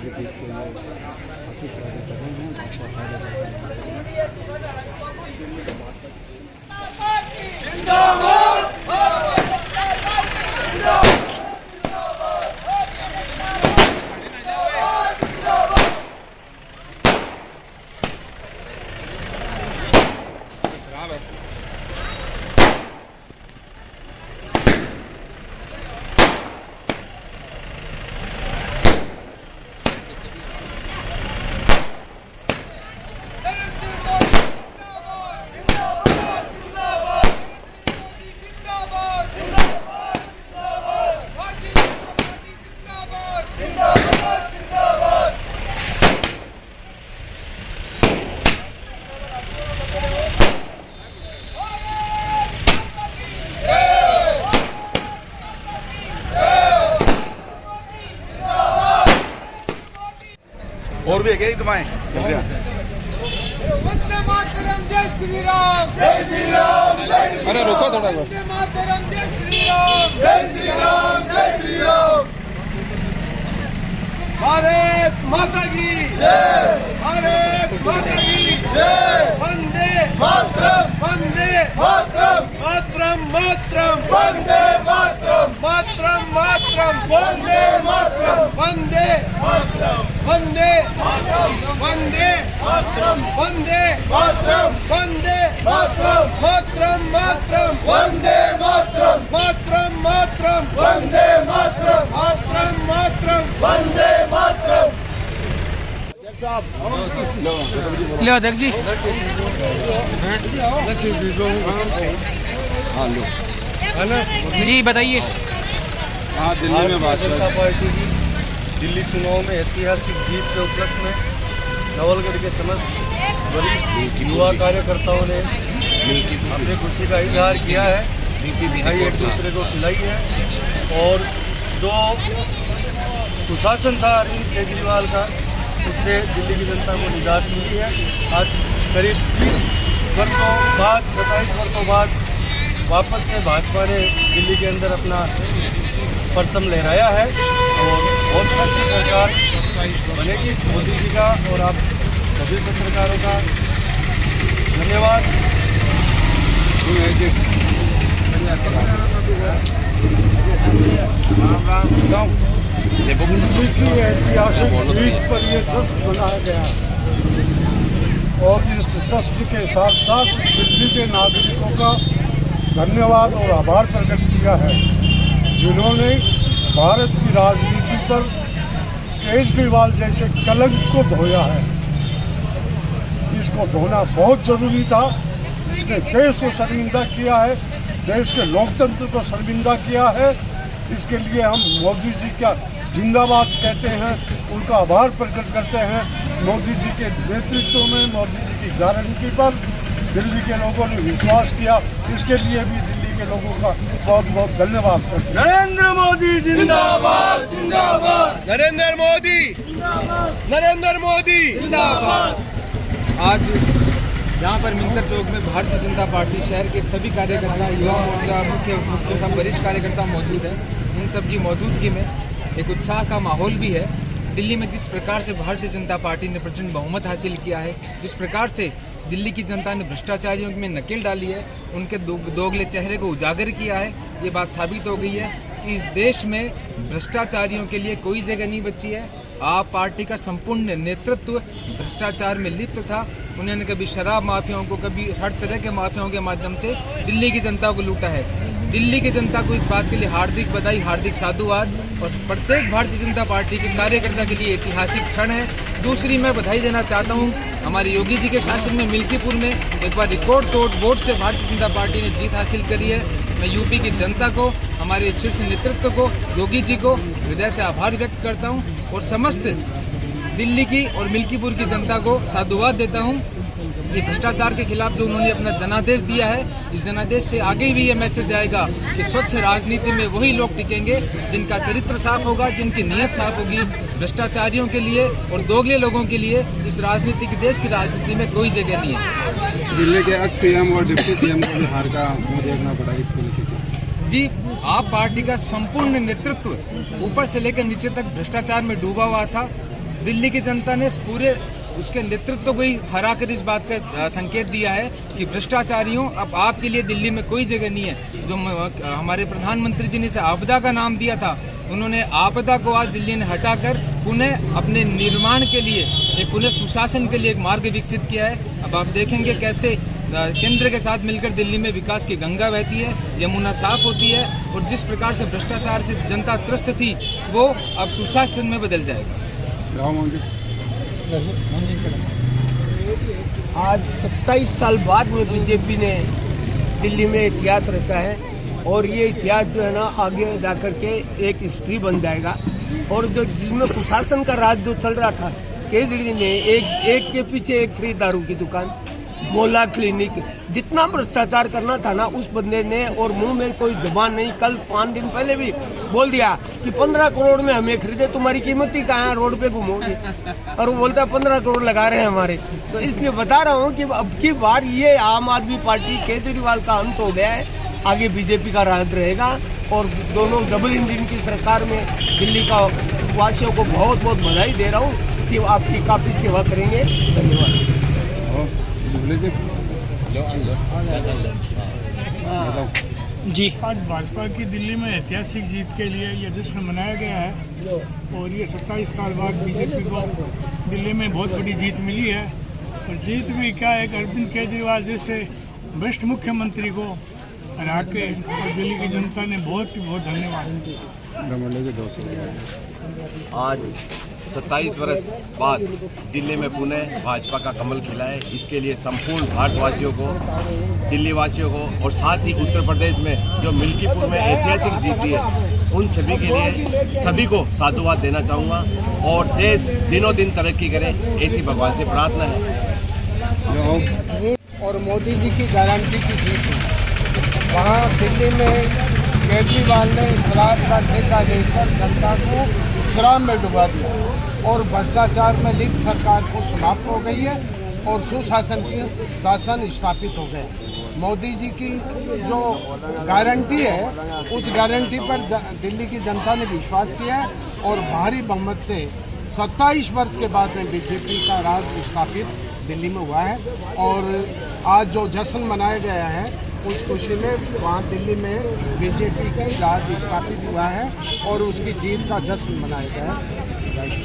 की जीत के लिए काफ़ी सारे कर रहे हैं। और भी है क्या तुम्हारे? वंदे मातरम, जय श्री राम, जय श्री राम, जय श्री अरे रुको थोड़ा सा। वंदे मातरम, जय श्री राम, जय श्री राम, जय श्री राम। भारत माता की जय, भारत माता की जय। वंदे मातरम, वंदे मातरम, मातरम मातरम, वंदे मातरम, मातरम मातरम, वंदे मातरम, वंदे मातरम, वंदे मातरम, वंदे मातरम, वंदे मातरम, वंदे मातरम, मातरम मातरम, वंदे मातरम, मातरम मातरम, वंदे मातरम, मातरम मातरम, वंदे मातरम। लो अध्यक्ष जी। हाँ लो। जी बताइए। हाँ, दिल्ली में बात जनता पार्टी की दिल्ली चुनाव में ऐतिहासिक जीत के उपलक्ष्य में नवलगढ़ के समस्त वरिष्ठ युवा कार्यकर्ताओं ने अपनी खुशी का इजहार किया है, मिठाई एक दूसरे को खिलाई है और जो सुशासन था अरविंद केजरीवाल का, उससे दिल्ली की जनता को निजात मिली है। आज करीब 20 वर्षों बाद, 27 वर्षों बाद वापस से भाजपा ने दिल्ली के अंदर अपना परचम लहराया है और बहुत अच्छी सरकार बनेगी मोदी जी का। और आप सभी पत्रकारों का धन्यवाद। दिल्ली की ऐतिहासिक जीत पर ये जश्न मनाया गया और इस जश्न के साथ साथ दिल्ली के नागरिकों का धन्यवाद और आभार प्रकट किया है, जिन्होंने भारत की राजनीति पर केजरीवाल जैसे कलंक को धोया है। इसको धोना बहुत जरूरी था। इसने देश को शर्मिंदा किया है, देश के लोकतंत्र को शर्मिंदा किया है। इसके लिए हम मोदी जी का जिंदाबाद कहते हैं, उनका आभार प्रकट करते हैं। मोदी जी के नेतृत्व में, मोदी जी की गारंटी पर दिल्ली के लोगों ने विश्वास किया। इसके लिए भी दिल्ली के लोगों का बहुत बहुत धन्यवाद करते हैं। नरेंद्र मोदी जिंदाबाद, जिंदाबाद। नरेंद्र मोदी जिंदाबाद, नरेंद्र मोदी जिंदाबाद। आज यहाँ पर मिंकर चौक में भारतीय जनता पार्टी शहर के सभी कार्यकर्ता, युवा मोर्चा, मुख्य सब वरिष्ठ कार्यकर्ता मौजूद हैं। उन सब की मौजूदगी में एक उत्साह का माहौल भी है। दिल्ली में जिस प्रकार से भारतीय जनता पार्टी ने प्रचंड बहुमत हासिल किया है, जिस प्रकार से दिल्ली की जनता ने भ्रष्टाचारियों में नकेल डाली है, उनके दोगले चेहरे को उजागर किया है, ये बात साबित हो गई है कि इस देश में भ्रष्टाचारियों के लिए कोई जगह नहीं बची है। आप पार्टी का संपूर्ण नेतृत्व भ्रष्टाचार में लिप्त था। उन्होंने कभी शराब माफियाओं को, कभी हर तरह के माफियाओं के माध्यम से दिल्ली की जनता को लूटा है। दिल्ली की जनता को इस बात के लिए हार्दिक बधाई, हार्दिक साधुवाद। और प्रत्येक भारतीय जनता पार्टी के कार्यकर्ता के लिए ऐतिहासिक क्षण है। दूसरी मैं बधाई देना चाहता हूं, हमारे योगी जी के शासन में मिल्कीपुर में एक बार रिकॉर्ड तोड़ वोट से भारतीय जनता पार्टी ने जीत हासिल करी है। मैं यूपी की जनता को, हमारे शीर्ष नेतृत्व को, योगी जी को हृदय से आभार व्यक्त करता हूं और समस्त दिल्ली की और मिल्कीपुर की जनता को साधुवाद देता हूं। ये भ्रष्टाचार के खिलाफ जो उन्होंने अपना जनादेश दिया है, इस जनादेश से आगे भी ये मैसेज आएगा कि स्वच्छ राजनीति में वही लोग टिकेंगे जिनका चरित्र साफ होगा, जिनकी नीयत साफ होगी। भ्रष्टाचारियों के लिए और दोगले लोगों के लिए इस राजनीति की, देश की राजनीति में कोई जगह नहीं है। दिल्ली के एक्स सीएम और डिप्टी सीएम को भी हार का मुंह देखना पड़ा इसको लेकर। जी, आप पार्टी का संपूर्ण नेतृत्व ऊपर से लेकर नीचे तक भ्रष्टाचार में डूबा हुआ था। दिल्ली की जनता ने पूरे उसके नेतृत्व को ही हरा कर इस बात का संकेत दिया है कि भ्रष्टाचारियों, अब आपके लिए दिल्ली में कोई जगह नहीं है। जो हमारे प्रधानमंत्री जी ने इसे आपदा का नाम दिया था, उन्होंने आपदा को आज दिल्ली ने हटाकर पुनः अपने निर्माण के लिए, एक पुनः सुशासन के लिए एक मार्ग विकसित किया है। अब आप देखेंगे कैसे केंद्र के साथ मिलकर दिल्ली में विकास की गंगा बहती है, यमुना साफ होती है, और जिस प्रकार से भ्रष्टाचार से जनता त्रस्त थी वो अब सुशासन में बदल जाएगा। आज 27 साल बाद में बीजेपी ने दिल्ली में इतिहास रचा है, और ये इतिहास जो है ना आगे जाकर के एक हिस्ट्री बन जाएगा। और जो जिसमें कुशासन का राज जो चल रहा था, केजरी ने एक के पीछे एक फ्री दारू की दुकान, मोहल्ला क्लिनिक, जितना भ्रष्टाचार करना था ना उस बंदे ने, और मुंह में कोई जबान नहीं। कल 5 दिन पहले भी बोल दिया कि 15 करोड़ में हमें खरीदे, तुम्हारी कीमत ही कहाँ है, रोड पे घूमोगे। और वो बोलता है 15 करोड़ लगा रहे हैं हमारे। तो इसलिए बता रहा हूँ कि अब की बार ये आम आदमी पार्टी केजरीवाल का अंत हो गया है, आगे बीजेपी का राज रहेगा। और दोनों डबल इंजन की सरकार में दिल्ली का वासियों को बहुत बहुत बधाई दे रहा हूँ कि आपकी काफी सेवा करेंगे। धन्यवाद। जी, आज भाजपा की दिल्ली में ऐतिहासिक जीत के लिए ये जश्न मनाया गया है, और ये 27 साल बाद बीजेपी को दिल्ली में बहुत बड़ी जीत मिली है। और जीत भी क्या है, अरविंद केजरीवाल जैसे भ्रष्ट मुख्यमंत्री को हरा के, और दिल्ली की जनता ने बहुत धन्यवाद। आज 27 वर्ष बाद दिल्ली में पुनः भाजपा का कमल खिला है। इसके लिए संपूर्ण भारतवासियों को, दिल्ली वासियों को, और साथ ही उत्तर प्रदेश में जो मिल्कीपुर में ऐतिहासिक जीती है, उन सभी के लिए सभी को साधुवाद देना चाहूँगा। और देश दिनों दिन तरक्की करे, ऐसी भगवान से प्रार्थना है। और मोदी जी की गारंटी की जीत है। वहाँ दिल्ली में केजरीवाल ने शराब का ठेका लेकर जनता को शराब में डुबा दिया, और भ्रष्टाचार में लिप्त सरकार को समाप्त हो गई है, और सुशासन की शासन स्थापित हो गए। मोदी जी की जो गारंटी है, उस गारंटी पर दिल्ली की जनता ने विश्वास किया है, और भारी बहुमत से 27 वर्ष के बाद में बीजेपी का राज स्थापित दिल्ली में हुआ है। और आज जो जश्न मनाया गया है, उस खुशी में वहाँ दिल्ली में बीजेपी का राज स्थापित हुआ है, और उसकी जीत का जश्न मनाया गया है।